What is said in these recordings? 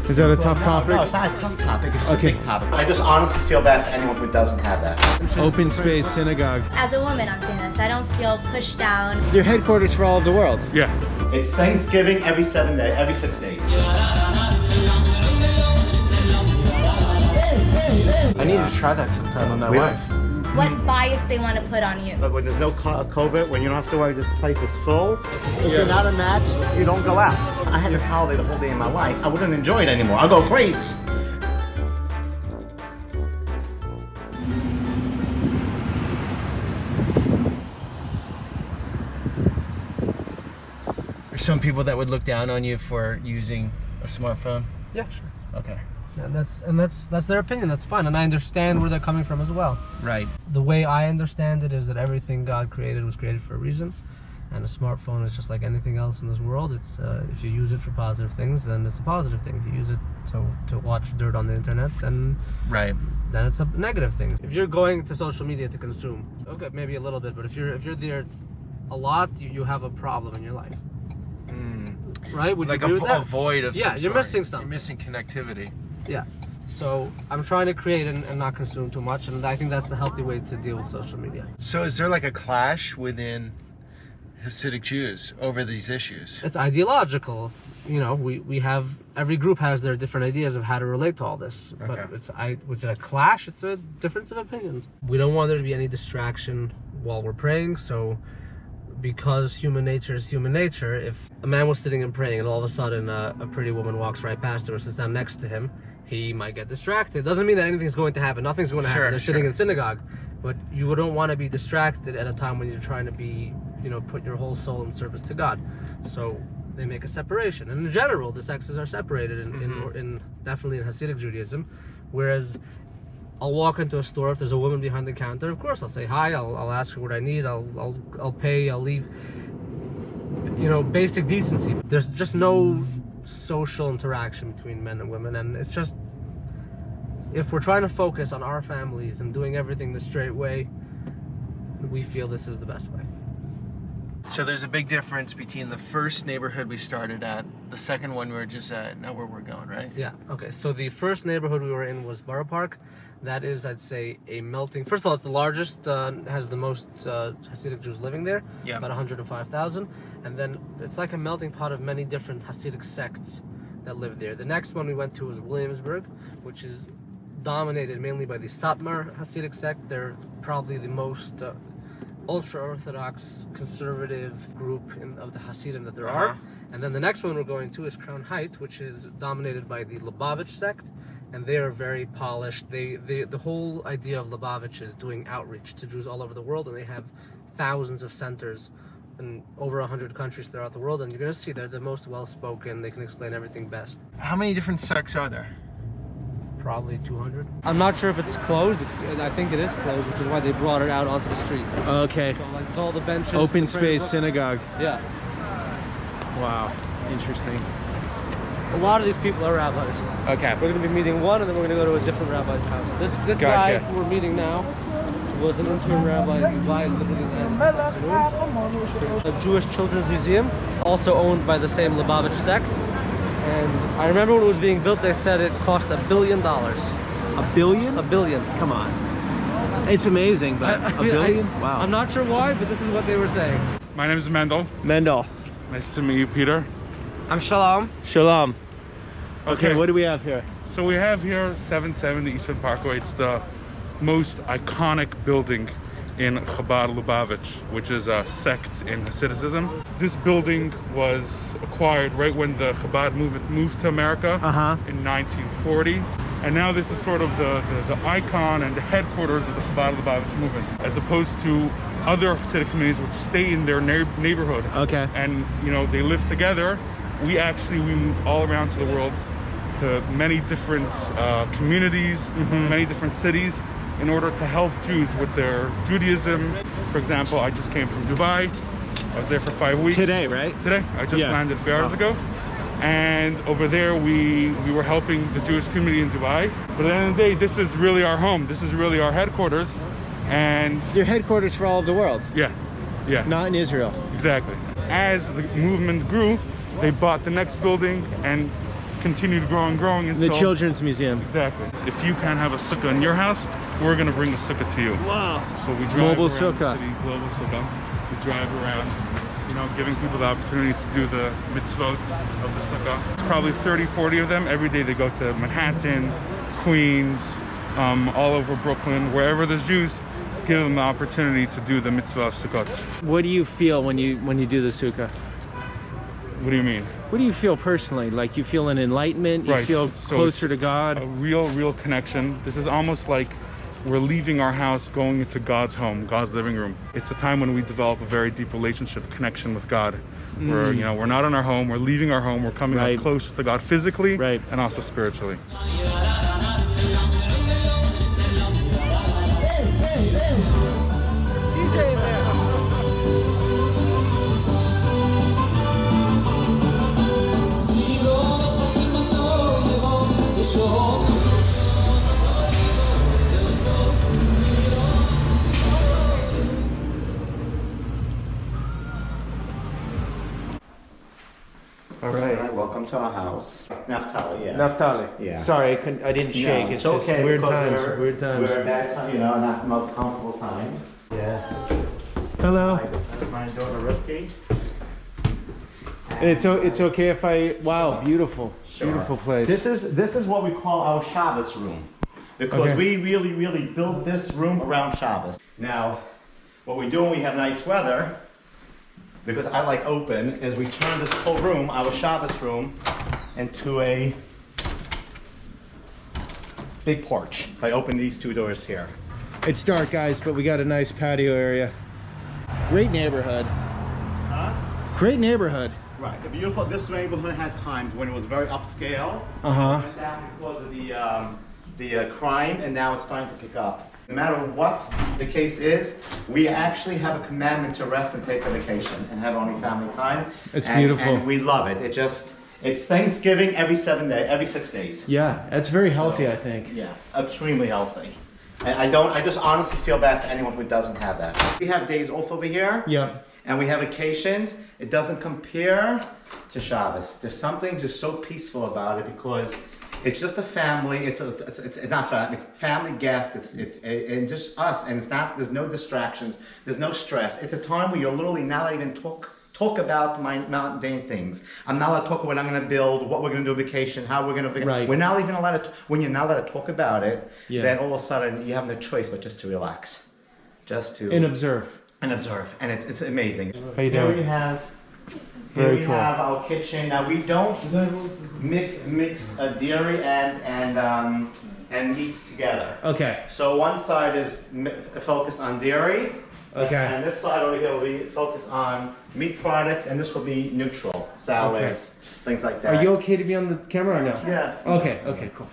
Is that a tough topic? No, it's not a tough topic. It's just a big topic. I just honestly feel bad for anyone who doesn't have that. Open space synagogue. As a woman, I'm saying this. I don't feel pushed down. Your headquarters for all of the world. Yeah. It's Thanksgiving every 7 days, every 6 days. I need to try that sometime on my wife. What bias they want to put on you. But when there's no COVID, when you don't have to worry this place is full, if you're not a match, you don't go out. I had this holiday the whole day in my life. I wouldn't enjoy it anymore. I'll go crazy. There's some people that would look down on you for using a smartphone. Yeah, sure. Okay. And that's their opinion. That's fine, and I understand where they're coming from as well. Right. The way I understand it is that everything God created was created for a reason, and a smartphone is just like anything else in this world. It's if you use it for positive things, then it's a positive thing. If you use it to watch dirt on the internet, then it's a negative thing. If you're going to social media to consume, okay, maybe a little bit, but if you're there a lot, you have a problem in your life. Right? Would like you agree with that? a void of yeah, some you're sort. missing something. You're missing connectivity. Yeah. So I'm trying to create and not consume too much, and I think that's the healthy way to deal with social media. So is there like a clash within Hasidic Jews over these issues? It's ideological. You know, we have, every group has their different ideas of how to relate to all this. Okay. But was it a clash? It's a difference of opinions. We don't want there to be any distraction while we're praying, so because human nature is human nature, if a man was sitting and praying and all of a sudden a pretty woman walks right past him or sits down next to him, he might get distracted. Doesn't mean that anything's going to happen. Nothing's going to happen. They're sitting in synagogue. But you don't want to be distracted at a time when you're trying to be, put your whole soul in service to God. So they make a separation. And in general, the sexes are separated in definitely in Hasidic Judaism. Whereas I'll walk into a store, if there's a woman behind the counter, of course I'll say hi, I'll ask her what I need, I'll pay, I'll leave. Basic decency. There's just no social interaction between men and women, and it's just, if we're trying to focus on our families and doing everything the straight way, we feel this is the best way. So there's a big difference between the first neighborhood we started at, the second one we were just at, now where we're going, right? Yeah, okay. So the first neighborhood we were in was BORO Park. That is, I'd say, a melting... First of all, it's the largest, has the most Hasidic Jews living there, about 105,000. And then it's like a melting pot of many different Hasidic sects that live there. The next one we went to was WILLIAMSBURG, which is dominated mainly by the Satmar Hasidic sect. They're probably the most ultra-Orthodox conservative group of the Hasidim that there are. And then the next one we're going to is Crown Heights, which is dominated by the Lubavitch sect. And they are very polished. The whole idea of Lubavitch is doing outreach to Jews all over the world, and they have thousands of centers in over 100 countries throughout the world. And you're going to see they're the most well-spoken. They can explain everything best. How many different sects are there? Probably 200. I'm not sure if it's closed. I think it is closed, which is why they brought it out onto the street. Okay. So like all the benches. Open the space books. synagogue. Yeah. Wow. Interesting. A lot of these people are rabbis. Okay. We're going to be meeting one, and then we're going to go to a different rabbi's house. This guy who we're meeting now was an intern rabbi in the Jewish Children's Museum, also owned by the same Lubavitch sect. And I remember when it was being built, they said it cost $1 billion. $1 billion? $1 billion. Come on. It's amazing, but $1 billion? Wow. I'm not sure why, but this is what they were saying. My name is Mendel. Mendel. Nice to meet you, Peter. I'm Shalom. Shalom. Okay, what do we have here? So we have here 770 Eastern Parkway. It's the most iconic building in Chabad Lubavitch, which is a sect in Hasidism. This building was acquired right when the Chabad movement moved to America in 1940. And now this is sort of the icon and the headquarters of the Chabad Lubavitch movement, as opposed to other Hasidic communities which stay in their neighborhood. Okay. And they live together. We move all around to the world, to many different communities, many different cities, in order to help Jews with their Judaism. For example, I just came from Dubai. I was there for 5 weeks. Today, right? Today. I just landed 3 hours ago. And over there, we were helping the Jewish community in Dubai. But at the end of the day, this is really our home. This is really our headquarters. And your headquarters for all of the world? Yeah. Not in Israel? Exactly. As the movement grew, they bought the next building and continued growing until... The Children's Museum. Exactly. If you can't have a sukkah in your house, we're gonna bring a sukkah to you. Wow. So we drive Mobile around sukkah. the city, global sukkah. We drive around, you know, giving people the opportunity to do the mitzvot of the sukkah. It's probably 30, 40 of them. Every day they go to Manhattan, Queens, all over Brooklyn, wherever there's Jews, give them the opportunity to do the mitzvah of sukkot. What do you feel when you do the sukkah? What do you mean? What do you feel personally? Like you feel an enlightenment? You feel closer to God? A real connection. This is almost like we're leaving our house, going into God's home, God's living room. It's a time when we develop a very deep relationship, connection with God. We're, you know, we're not in our home, we're leaving our home, we're coming up close to God physically and also spiritually. All right, welcome to our house. Naphtali, yeah. Naphtali. Yeah. Sorry, I didn't shake. No, it's just okay, weird because times. We're, Weird times. We're at that, you know, not the most comfortable times. Yeah. Hello. My daughter Rifki. And it's okay if I. Wow, beautiful, beautiful place. This is what we call our Shabbos room, because we really built this room around Shabbos. Now, what we do when we have nice weather, because I like open, is we turn this whole room, our Shabbos room, into a big porch by opening these two doors here. It's dark, guys, but we got a nice patio area. Great neighborhood. Huh? Great neighborhood. Right. The beautiful. This neighborhood had times when it was very upscale. Went down because of the crime, and now it's starting to pick up. No matter what the case is, we actually have a commandment to rest and take a vacation and have only family time. It's beautiful. And we love it. It's Thanksgiving every 6 days. Yeah, that's very healthy, I think. Yeah, extremely healthy. And I just honestly feel bad for anyone who doesn't have that. We have days off over here. Yep. And we have vacations. It doesn't compare to Shabbos. There's something just so peaceful about it because it's just a family. It's not family. It's family guests. It's and just us. And it's not. There's no distractions. There's no stress. It's a time where you're literally not even talk about my mundane things. I'm not allowed to talk about what I'm going to build, what we're going to do vacation, how we're going to. Right. We're not even allowed to. When you're not allowed to talk about it, then all of a sudden you have no choice but just to relax, just to observe. And it's amazing. How you doing? Here we have our kitchen. Now we don't mix dairy and meats together. Okay. So one side is focused on dairy. Okay. And this side over here will be focused on meat products, and this will be neutral, salads, things like that. Are you okay to be on the camera or no? Yeah. Okay, cool.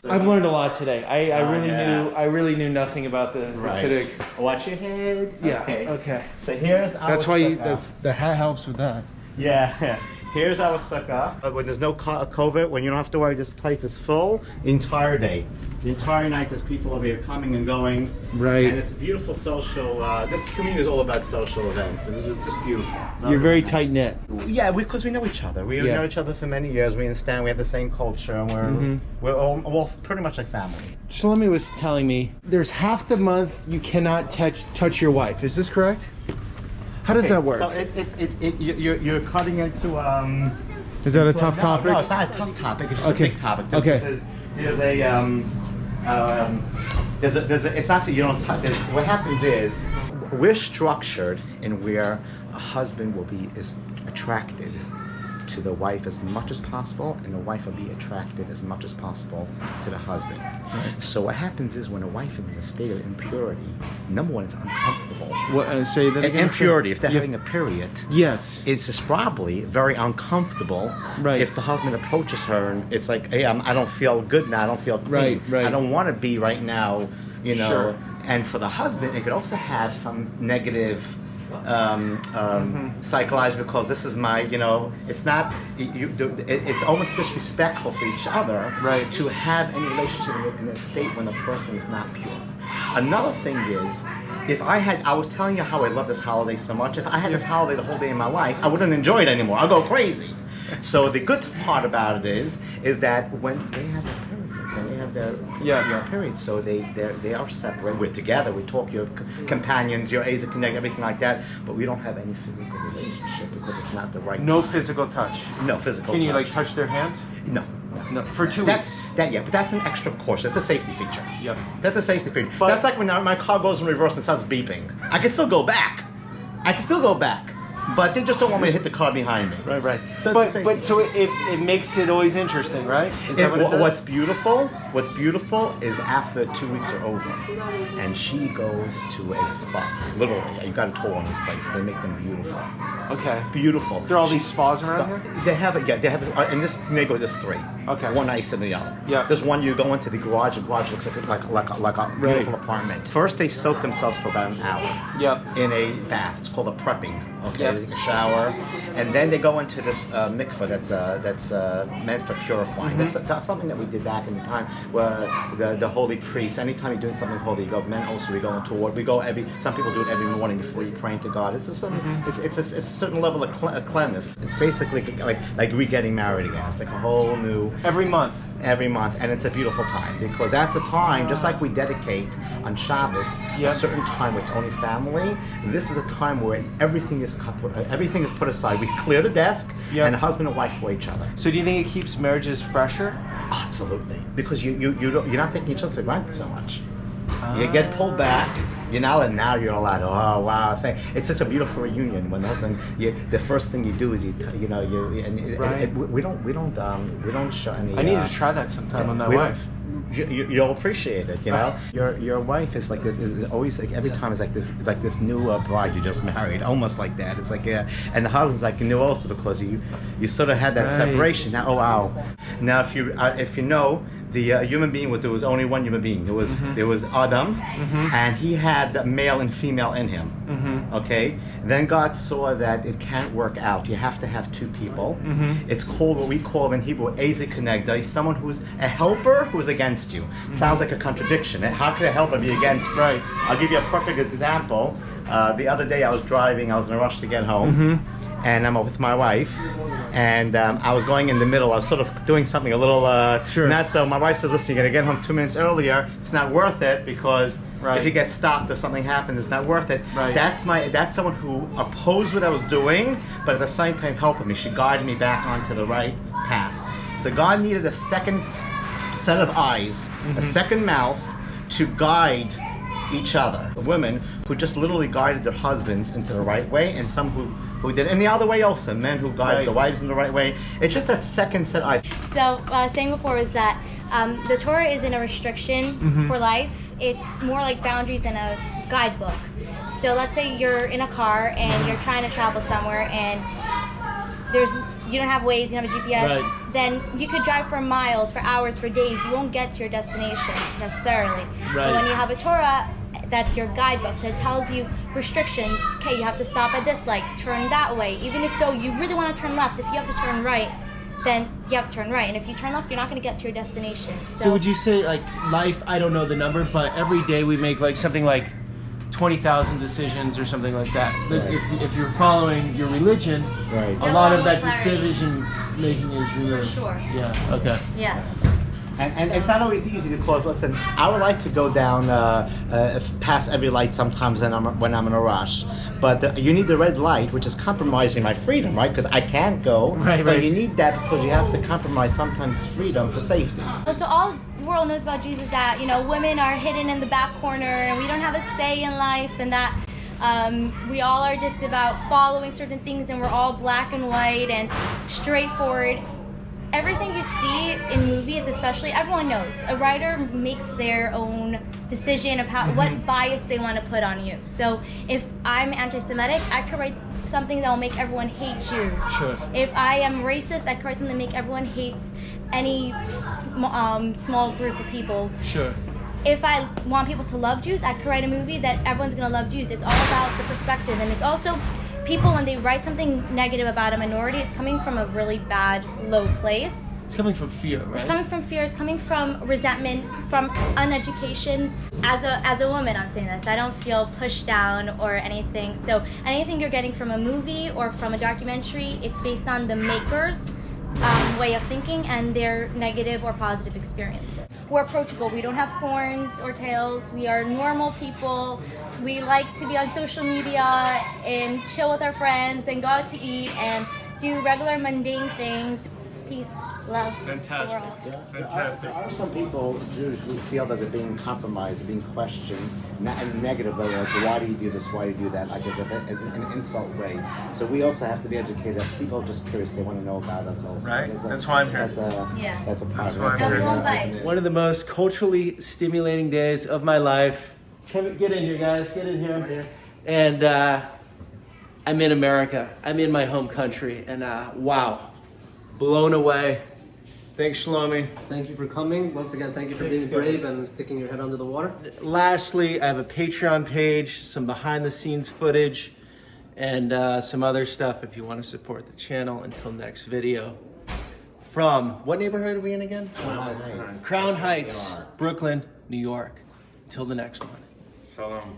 I've learned a lot today. I really knew nothing about the Hasidic. Watch your head. Yeah. Okay. So here's our the hat helps with that. Yeah. Here's our sukkah. When there's no COVID, when you don't have to worry, this place is full the entire day. The entire night there's people over here coming and going. Right. And it's a beautiful social, this community is all about social events. And this is just beautiful. You're very tight knit. Yeah, because we know each other. We know each other for many years. We understand we have the same culture. And we're all pretty much like family. Shlomi was telling me there's half the month you cannot touch your wife. Is this correct? How does that work? So you're cutting into Is that a tough topic? No, it's not a tough topic. It's just a big topic. It's not that you don't touch. What happens is we're structured in where a husband is attracted to the wife as much as possible, and the wife will be attracted as much as possible to the husband. Right. So what happens is when a wife is in a state of impurity, number one, it's uncomfortable. Say that again. Impurity, if they're having a period. Yes. It's just probably very uncomfortable. Right. If the husband approaches her and it's like, hey, I don't feel good now. I don't feel clean. Right. I don't want to be right now. You know. Sure. And for the husband, it could also have some negative. Psychological, because this is my, it's not, it's almost disrespectful for each other to have any relationship in a state when the person is not pure. Another thing is, I was telling you how I love this holiday so much. If I had this holiday the whole day in my life, I wouldn't enjoy it anymore. I'll go crazy. So the good part about it is that when they have their period, so they are separate. We're together. We talk. Your companions, your A's connect, everything like that. But we don't have any physical relationship because it's not the right. No time. physical touch. No physical. Can you touch. like touch their hand? No. No. For 2 weeks. But that's an extra course. That's a safety feature. Yep. That's a safety feature. But- That's like when my car goes in reverse and starts beeping. I can still go back. But they just don't want me to hit the car behind me. Right. So So it makes it always interesting, right? Is that what it does? What's beautiful is after 2 weeks are over, and she goes to a spa. Literally, you got to tour one of these places. They make them beautiful. Okay. Beautiful. There are all these spas around here? They have it. Yeah, they have it. And this neighborhood, there's 3. Okay. One nicer than the other. Yeah. There's one you go into the garage. The garage looks like a beautiful apartment. First, they soak themselves for about an hour. Yep. In a bath. It's called a prepping. Okay. Yep. They take a shower, and then they go into this mikveh that's meant for purifying. That's something that we did back in the time where the holy priest. Anytime you're doing something holy, you go. Men also we go into war. We go some people do it every morning before you praying to God. It's a certain it's a certain level of cleanness. It's basically like we getting married again. It's like a whole new. Every month. And it's a beautiful time because that's a time just like we dedicate on Shabbos a certain time where it's only family. This is a time where everything is put aside. We clear the desk and husband and wife for each other. So do you think it keeps marriages fresher? Absolutely, because you're not taking each other for granted so much. You get pulled back. You're not, and now you're allowed. Oh wow! It's such a beautiful reunion when the husband. The first thing you do is we don't show any. I need to try that sometime with my wife. You'll appreciate it, you know. Your wife is like this. Is always like every time is like this new bride you just married, almost like that. It's like and the husband's like new also because you sort of had that separation. Now, oh wow. Now if you know. The human being there was only one human being. There was Adam, and he had the male and female in him. Okay. Then God saw that it can't work out. You have to have 2 people. It's called what we call in Hebrew ACCOMMODATION. Someone who's a helper who's against you. Sounds like a contradiction. How could a helper be against you? Right. I'll give you a perfect example. The other day I was driving. I was in a rush to get home, and I'm with my wife. And I was going in the middle. I was sort of doing something a little not so. My wife says, "Listen, you're gonna get home 2 minutes earlier. It's not worth it because if you get stopped or something happens, it's not worth it." Right. That's someone who opposed what I was doing, but at the same time helping me. She guided me back onto the right path. So God needed a second set of eyes, a second mouth to guide each other. The women who just literally guided their husbands into the right way, and some who did, and the other way also, men who guided their wives in the right way. It's just that second set of eyes. So what I was saying before was that the Torah isn't a restriction for life. It's more like boundaries in a guidebook. So let's say you're in a car and you're trying to travel somewhere and you don't have Waze, you don't have a GPS, then you could drive for miles, for hours, for days. You won't get to your destination necessarily. But when you have a Torah, that's your guidebook that tells you restrictions. Okay, you have to stop at this light, turn that way. Even if though you really want to turn left, if you have to turn right, then you have to turn right. And if you turn left, you're not going to get to your destination. So would you say like life, I don't know the number, but every day we make like something like 20,000 decisions or something like that. But if you're following your religion, a lot of that decision making is really... For sure. Yeah, okay. Yeah. And it's not always easy because, listen, I would like to go down past every light sometimes when I'm in a rush. But you need the red light, which is compromising my freedom, right? Because I can't go. But you need that because you have to compromise sometimes freedom for safety. So all the world knows about Jesus is that, women are hidden in the back corner and we don't have a say in life, and that we all are just about following certain things, and we're all black and white and straightforward. Everything you see in movies, especially, everyone knows. A writer makes their own decision of what bias they want to put on you. So if I'm anti-Semitic, I could write something that will make everyone hate Jews. Sure. If I am racist, I could write something to make everyone hates any small group of people. Sure. If I want people to love Jews, I could write a movie that everyone's going to love Jews. It's all about the perspective, and it's also... people, when they write something negative about a minority, it's coming from a really bad, low place. It's coming from fear, right? It's coming from fear. It's coming from resentment, from uneducation. As a woman, I'm saying this. I don't feel pushed down or anything. So anything you're getting from a movie or from a documentary, it's based on the makers way of thinking and their negative or positive experiences. We're approachable. We don't have horns or tails. We are normal people. We like to be on social media and chill with our friends and go out to eat and do regular mundane things. Peace, love, Fantastic. the world. Fantastic. There are some people, Jews, who feel that they're being compromised, they're being questioned, in a negative way, like, why do you do this, why do you do that, like as if in an insult way. So we also have to be educated. People are just curious, they want to know about us also. Right. That's why I'm here. That's a part That's of why it. I'm here. we won't bite. One of the most culturally stimulating days of my life. Get in here, guys. Get in here. And I'm in America. I'm in my home country. And wow, blown away. Thanks, Shlomi. Thank you for coming. Once again, thank you for being brave and sticking your head under the water. Lastly, I have a Patreon page, some behind-the-scenes footage, and some other stuff if you want to support the channel. Until next video. From, what neighborhood are we in again? Crown Heights, Brooklyn, New York. Until the next one. Shalom.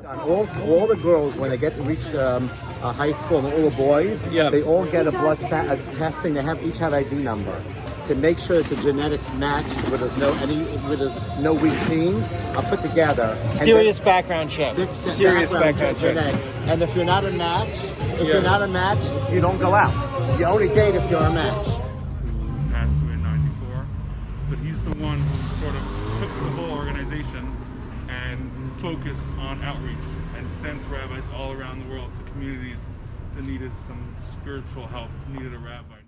All the girls, when they reach high school, and all the boys, they all get a blood testing. They each have ID number to make sure that the genetics match, where there's no weak genes, are put together. Serious background check. Serious background check. Genetic. And if you're not a match, you don't go out. You only date if you're a match. Passed away in '94, but he's the one who sort of took the whole organization and focused on outreach and sent rabbis all around the world to communities that needed some spiritual help, needed a rabbi.